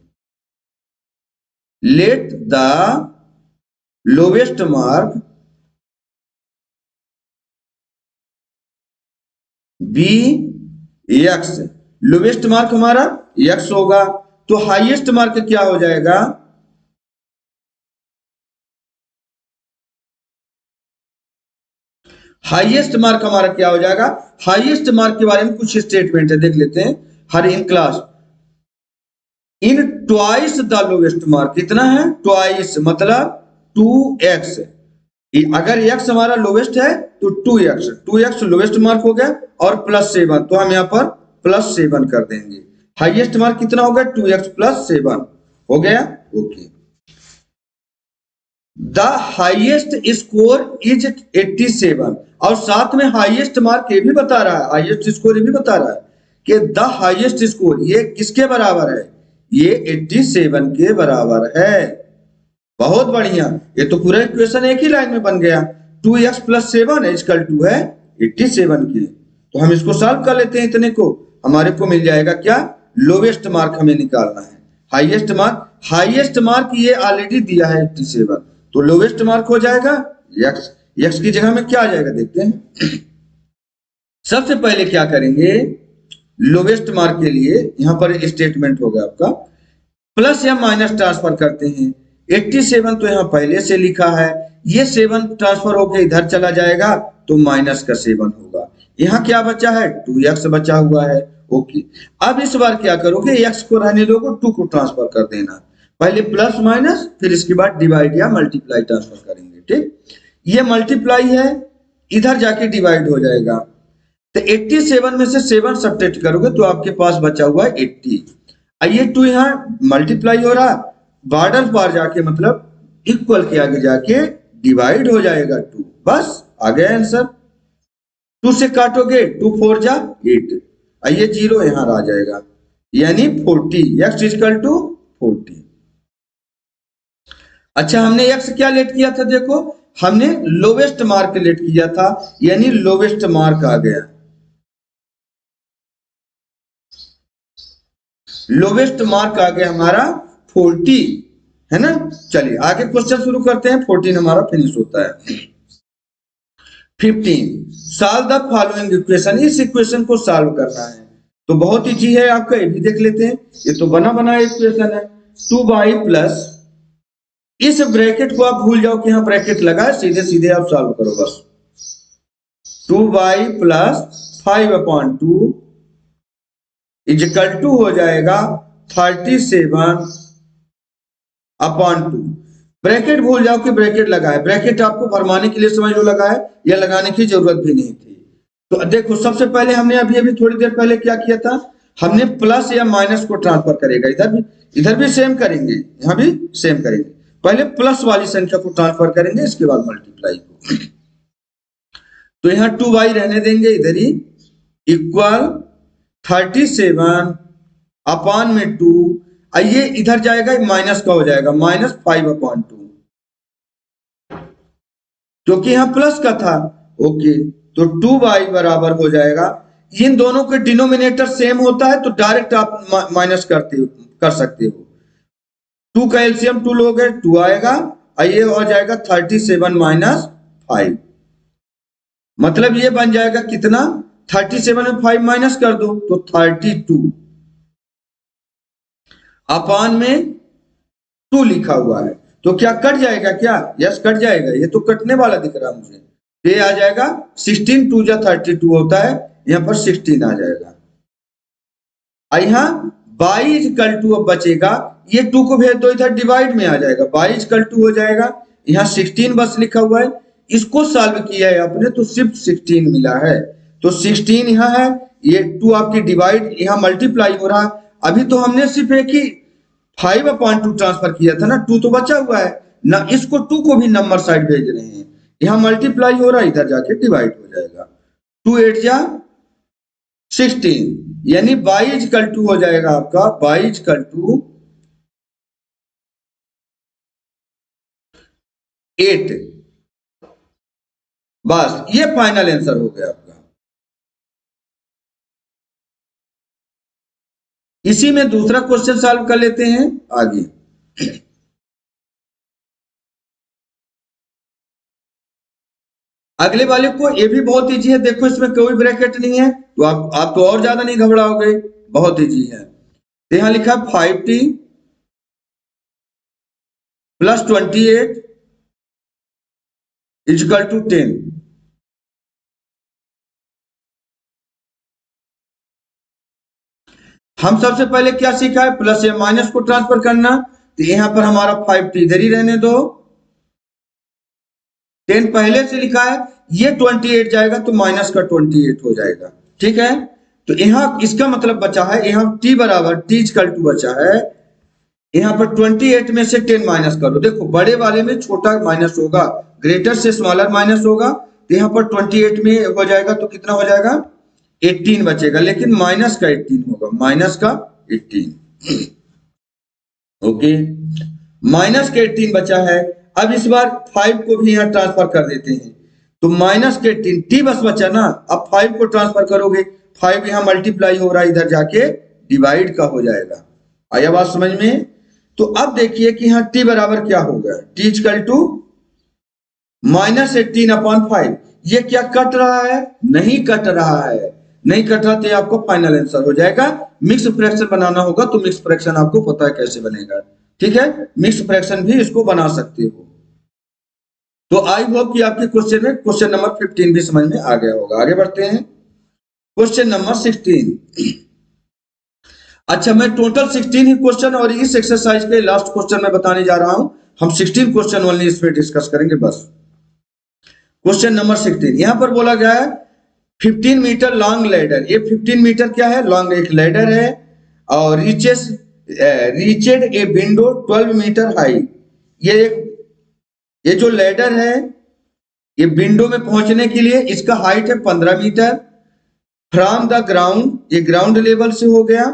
Let the lowest mark be x, lowest mark हमारा एक्स होगा, तो हाईएस्ट मार्क क्या हो जाएगा? हाईएस्ट मार्क हमारा क्या हो जाएगा? हाईएस्ट मार्क के बारे में कुछ स्टेटमेंट है, देख लेते हैं। हर in class in twice the lowest mark, कितना है? ट्वाइस मतलब 2x, अगर x हमारा लोवेस्ट है तो 2x लोवेस्ट मार्क हो गया, और प्लस 7, तो हम यहाँ पर प्लस 7 कर देंगे। हाईएस्ट मार्क कितना होगा? 2x प्लस 7 हो गया। Okay, the highest score is 87, और साथ में हाईएस्ट मार्क ये भी बता रहा है, हाईएस्ट स्कोर ये भी बता रहा है कि द हाईएस्ट स्कोर ये किसके बराबर है? ये 87 के बराबर है। बहुत बढ़िया, ये तो पूरा इक्वेशन एक ही लाइन में बन गया। 2x प्लस 7 इक्वल टू है 87 की, तो हम इसको सॉल्व कर लेते हैं। इतने को हमारे को मिल जाएगा क्या? लोवेस्ट मार्क हमें निकालना है, हाईएस्ट मार्क, हाईएस्ट मार्क ये ऑलरेडी दिया है 87, तो लोवेस्ट मार्क हो जाएगा x, x की जगह में क्या आ जाएगा देखते हैं। सबसे पहले क्या करेंगे, लोवेस्ट मार्क के लिए यहाँ पर स्टेटमेंट होगा आपका, प्लस या माइनस ट्रांसफर करते हैं। 87 तो यहाँ पहले से लिखा है, ये 7 ट्रांसफर होके इधर चला जाएगा तो माइनस का 7 होगा। यहाँ क्या बचा है, 2x बचा हुआ है। ओके, अब इस बार क्या करोगे, x को रहने दोगे, 2 को ट्रांसफर कर देना, पहले प्लस माइनस फिर इसके बाद डिवाइड या मल्टीप्लाई ट्रांसफर करेंगे। ठीक, ये मल्टीप्लाई है, इधर जाके डिवाइड हो जाएगा, तो 87 में से 7 सब्ट्रैक्ट करोगे तो आपके पास बचा हुआ है 80। ये 2 यहाँ मल्टीप्लाई हो रहा, बॉर्डर पार जाके मतलब इक्वल के आगे जाके डिवाइड हो जाएगा 2, बस आ गया आंसर। 2 से काटोगे 2 4 जा 8, ये 0 यहां आ जाएगा, यानी 40, x इक्वल टू 40। अच्छा, हमने x क्या लेट किया था, देखो हमने लोवेस्ट मार्क लेट किया था, यानी लोवेस्ट मार्क आ गया, लोवेस्ट मार्क आ गया हमारा 40, है ना। चलिए आगे क्वेश्चन शुरू करते हैं, 14 हमारा फिनिश होता है। 15, सॉल्व द फॉलोइंग इक्वेशन, इस इक्वेशन को सॉल्व करना है, तो बहुत इजी है आपका, ये भी देख लेते हैं। ये तो बना बनाया इक्वेशन है, 2y प्लस, इस ब्रैकेट को आप भूल जाओ कि यहाँ ब्रैकेट लगा है, सीधे सीधे आप सॉल्व करो बस। 2y प्लस 5/2 इक्वल टू हो जाएगा 37/2। ब्रैकेट भूल जाओ कि ब्रैकेट लगा है, ब्रैकेट आपको भरमाने के लिए समझ लो लगा है, या लगाने की जरूरत भी नहीं थी। तो देखो सबसे पहले हमने अभी थोड़ी देर पहले क्या किया था, हमने प्लस या माइनस को ट्रांसफर करेगा, इधर भी सेम करेंगे, यहाँ भी सेम करेंगे। पहले प्लस वाली संख्या को ट्रांसफर करेंगे, इसके बाद मल्टीप्लाई को। तो यहाँ 2y रहने देंगे इधर ही, इक्वल 37/2, ये इधर जाएगा माइनस का हो जाएगा, -5/2, क्योंकि यहाँ प्लस का था। ओके, तो 2y बराबर हो जाएगा, इन दोनों के डिनोमिनेटर सेम होता है तो डायरेक्ट आप माइनस कर सकते हो। 2 का एलसीएम 2 लोगे 2 आएगा, ये हो जाएगा 37 - 5, मतलब ये बन जाएगा कितना, 37 में 5 माइनस कर दो तो 32 अपान में 2 लिखा हुआ है, तो क्या कट जाएगा, क्या यस कट जाएगा, ये तो कटने वाला दिख रहा मुझे, ये आ जाएगा 16 2 जा 32 होता है, यहाँ पर 16 आ जाएगा। यहाँ 22 अब बचेगा, ये 2 को भेज दो इधर डिवाइड में आ जाएगा, 22 हो जाएगा, यहाँ 16 बस लिखा हुआ है, इसको सॉल्व किया है आपने तो सिर्फ 16 मिला है, तो 16 यहाँ है, ये 2 आपकी डिवाइड यहाँ मल्टीप्लाई हो रहा। अभी तो हमने सिर्फ एक ही 5/2 ट्रांसफर किया था ना, 2 तो बचा हुआ है ना, इसको 2 को भी नंबर साइड भेज रहे हैं, यहाँ मल्टीप्लाई हो रहा है, इधर जाके डिवाइड हो जाएगा, 2 8 जा 16, यानी 22 हो जाएगा आपका, 22/8, बस ये फाइनल आंसर हो गया आपका। इसी में दूसरा क्वेश्चन सॉल्व कर लेते हैं आगे। अगले वाले को, ये भी बहुत इजी है, देखो इसमें कोई ब्रैकेट नहीं है, तो आप तो और ज्यादा नहीं घबराओगे, बहुत इजी है। तो यहां लिखा 5t + 28 = 10। हम सबसे पहले क्या सीखा है, प्लस या माइनस को ट्रांसफर करना, तो यहां पर हमारा 5t इधर ही रहने दो, 10 पहले से लिखा है, ये 28 जाएगा तो माइनस का 28 हो जाएगा, ठीक है। तो यहाँ इसका मतलब बचा है, यहाँ t बराबर t = बचा है, यहाँ पर 28 में से 10 माइनस करो, देखो बड़े वाले में छोटा माइनस होगा, ग्रेटर से स्मॉलर माइनस होगा, तो यहाँ पर 28 में हो जाएगा तो कितना हो जाएगा, 18 बचेगा, लेकिन माइनस का 18 होगा, माइनस का 18। ओके, माइनस का 18 बचा है। अब इस बार 5 को भी यहाँ ट्रांसफर कर देते हैं, तो माइनस के 18 t बस बचा ना, अब 5 को ट्रांसफर करोगे, 5 यहाँ मल्टीप्लाई हो रहा है, इधर जाके डिवाइड का हो जाएगा। आया बात समझ में। तो अब देखिए कि यहाँ t बराबर क्या होगा, t = -18/5, ये क्या कट रहा है, नहीं कट रहा है, नहीं कट रहा तो ये आपका फाइनल आंसर हो जाएगा। मिक्स फ्रैक्शन बनाना होगा तो मिक्स फ्रैक्शन आपको पता है कैसे बनेगा, ठीक है, मिक्स फ्रैक्शन भी इसको बना सकते हो। तो आई होप कि आपके क्वेश्चन में क्वेश्चन नंबर 15 भी समझ में आ गया होगा। आगे बढ़ते हैं क्वेश्चन नंबर 16। अच्छा, मैं टोटल 16 ही क्वेश्चन और इस एक्सरसाइज के लास्ट क्वेश्चन में बताने जा रहा हूं। हम 16 क्वेश्चन ओनली इसमें डिस्कस करेंगे बस। क्वेश्चन नंबर 16 यहां पर बोला गया है 15 मीटर लॉन्ग लैडर। ये 15 मीटर क्या है, लॉन्ग एक लैडर है और रीचेड ए विंडो 12 मीटर हाई। ये जो लैडर है ये विंडो में पहुंचने के लिए इसका हाइट है 15 मीटर। फ्रॉम द ग्राउंड, ये ग्राउंड लेवल से हो गया,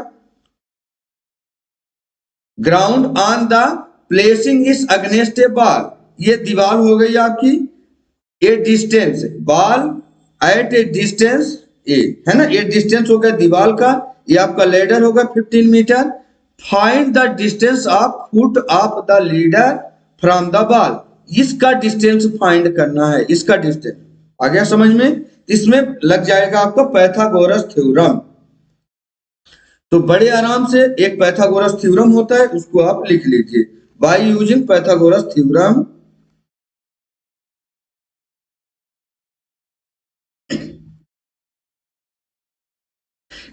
ground on the placing is against a ball, ये दीवार हो गई आपकी। A distance ball at a distance a, है ना, ए डिस्टेंस हो गया दीवार का, ये आपका लेडर होगा 15 metre. Find the distance of foot of the ladder from the ball, इसका डिस्टेंस फाइंड करना है, इसका डिस्टेंस। आ गया समझ में? इसमें लग जाएगा आपका पाइथागोरस थ्योरम। तो बड़े आराम से एक पाइथागोरस थ्योरम होता है, उसको आप लिख लीजिए, बाय यूजिंग पाइथागोरस थ्योरम।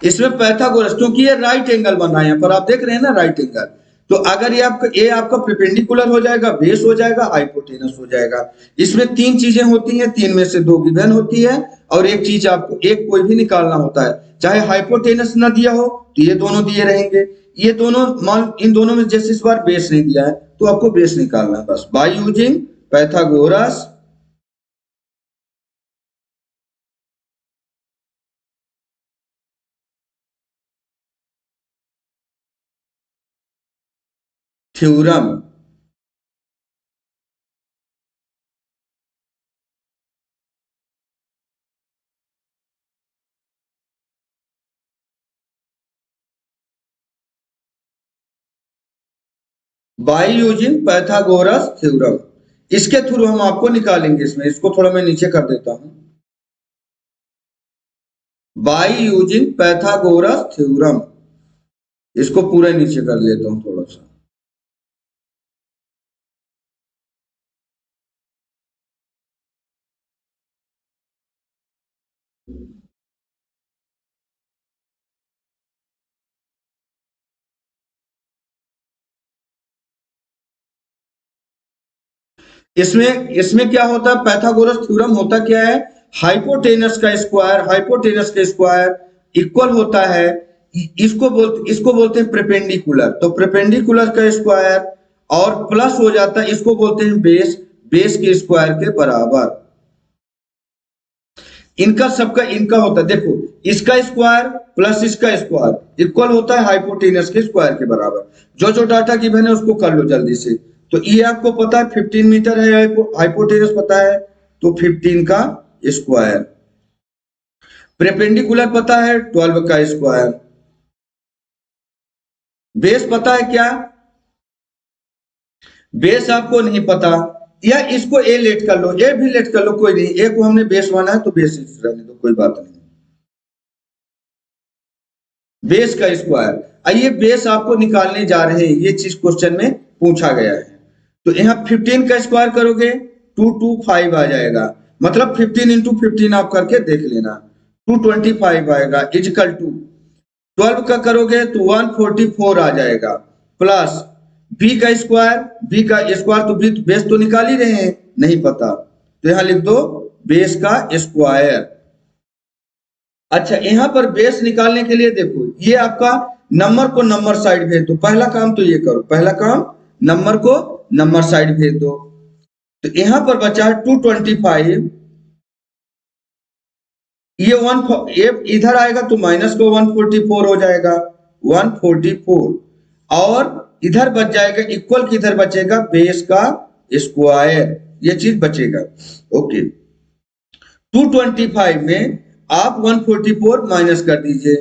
इसमें पाइथागोरस, क्योंकि ये राइट एंगल बना है, यहाँ पर आप देख रहे हैं ना राइट एंगल, तो अगर ये आपका परपेंडिकुलर हो जाएगा, बेस हो जाएगा, हाइपोटेनस हो जाएगा। इसमें तीन चीजें होती हैं, तीन में से दो गिवन होती है और एक चीज आपको एक कोई भी निकालना होता है। चाहे हाइपोटेनस ना दिया हो तो ये दोनों दिए रहेंगे, ये दोनों मान, इन दोनों में जैसे इस बार बेस नहीं दिया है तो आपको बेस निकालना है बस, by using Pythagoras theorem. By using Pythagoras theorem, इसके थ्रू हम आपको निकालेंगे। इसमें इसको थोड़ा मैं नीचे कर देता हूं, बाय यूजिंग पाइथागोरस थ्योरम, इसको पूरा नीचे कर लेता हूं थोड़ा सा। इसमें इसमें क्या होता है, पाइथागोरस थ्योरम होता क्या है, हाइपोटेनस का स्क्वायर इक्वल होता है, इसको बोलते हैं परपेंडिकुलर, तो परपेंडिकुलर का स्क्वायर और प्लस हो जाता है, इसको बोलते हैं बेस, बेस के स्क्वायर के बराबर। इनका सबका इनका होता है, देखो इसका स्क्वायर प्लस इसका स्क्वायर इक्वल होता है हाइपोटेनस के स्क्वायर के बराबर। जो जो डाटा गिवन है उसको कर लो जल्दी से। तो ये आपको पता है 15 मीटर है, हाइपोटेनस पता है तो 15 का स्क्वायर, परपेंडिकुलर पता है 12 का स्क्वायर, बेस पता है क्या, बेस आपको नहीं पता, या इसको ए लेट कर लो, ए भी लेट कर लो, कोई नहीं, ए को हमने बेस माना है तो बेस रहने दो, कोई बात नहीं। बेस का स्क्वायर, आइए बेस आपको निकालने जा रहे हैं, ये चीज क्वेश्चन में पूछा गया है। तो यहाँ 15 का स्क्वायर करोगे 225 आ जाएगा, मतलब 15 इंटू 15 आप करके देख लेना, 225 आएगा, इजकल टू 12 का करोगे तो 144 आ जाएगा, प्लस बी का स्क्वायर, बी का स्क्वायर तो बेस तो निकाल ही रहे हैं, नहीं पता तो यहां लिख दो बेस का स्क्वायर। अच्छा, यहां पर बेस निकालने के लिए देखो ये आपका नंबर को नंबर साइड भेज दो, पहला काम तो ये करो, पहला काम नंबर को नंबर साइड भेज दो। तो यहां पर बचा है 225, ये इधर आएगा तो माइनस को 144 हो जाएगा, 144, और इधर बच जाएगा इक्वल, की इधर बचेगा बेस का स्क्वायर, ये चीज बचेगा। ओके, 225 में आप 144 माइनस कर दीजिए,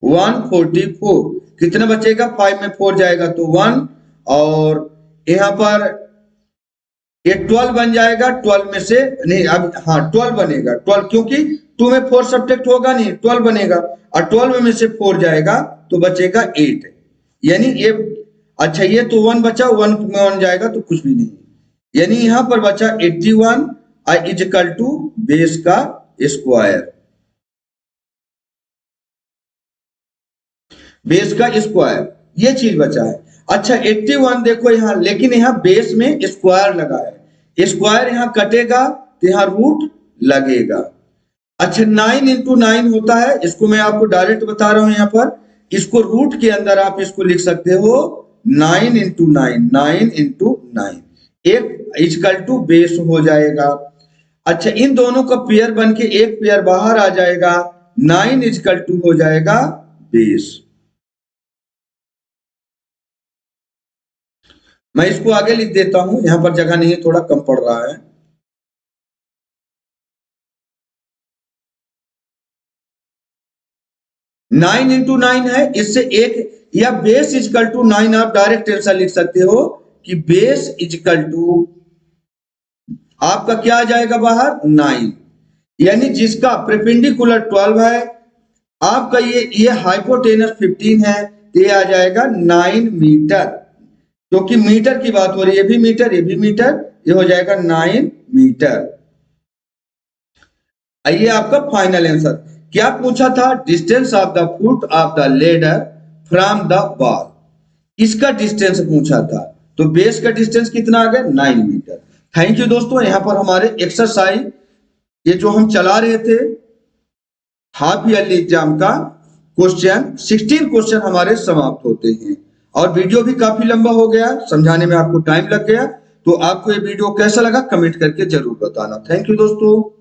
144 कितना बचेगा, 5 में 4 जाएगा तो 1, और यहां पर ये 12 बन जाएगा। 12 में से नहीं, अब हाँ 12 बनेगा। 12 क्योंकि 2 में 4 सब्ट्रैक्ट होगा नहीं, 12 बनेगा। और 12 में से 4 जाएगा तो बचेगा 8। यानी ये, अच्छा ये तो 1 बचा, 1 में 1 जाएगा तो कुछ भी नहीं। यानी यहां पर बचा 81 इज इक्वल टू बेस का स्क्वायर, बेस का स्क्वायर, ये चीज बचा है। अच्छा 81 देखो यहाँ, लेकिन यहाँ बेस में स्क्वायर लगा है, स्क्वायर यहाँ कटेगा तो यहाँ रूट लगेगा। अच्छा 9 इंटू 9 होता है, इसको मैं आपको डायरेक्ट बता रहा हूं यहाँ पर, इसको रूट के अंदर आप इसको लिख सकते हो 9 इंटू 9, 9 इंटू 9, एक इक्वल टू बेस हो जाएगा। अच्छा इन दोनों का पेयर बन के एक पेयर बाहर आ जाएगा, 9 इक्वल टू हो जाएगा बेस। मैं इसको आगे लिख देता हूं, यहां पर जगह नहीं है, थोड़ा कम पड़ रहा है। 9 इंटू 9 है, इससे एक, या बेस इजकल टू 9 आप डायरेक्ट आंसर लिख सकते हो कि बेस इजकल टू आपका क्या आ जाएगा बाहर 9। यानी जिसका परपेंडिकुलर 12 है, आपका ये हाइपोटेनस 15 है, तो ये आ जाएगा 9 मीटर, क्योंकि मीटर की बात हो रही है, ये भी मीटर, ये भी मीटर, ये हो जाएगा 9 मीटर। आइए आपका फाइनल आंसर क्या पूछा था, distance of the foot of the ladder from the wall, इसका डिस्टेंस पूछा था। तो बेस का डिस्टेंस कितना आ गया 9 मीटर। थैंक यू दोस्तों, यहां पर हमारे एक्सरसाइज ये जो हम चला रहे थे हाफ ईयरली एग्जाम का क्वेश्चन 16 क्वेश्चन हमारे समाप्त होते हैं। और वीडियो भी काफी लंबा हो गया, समझाने में आपको टाइम लग गया, तो आपको ये वीडियो कैसा लगा कमेंट करके जरूर बताना। थैंक यू दोस्तों।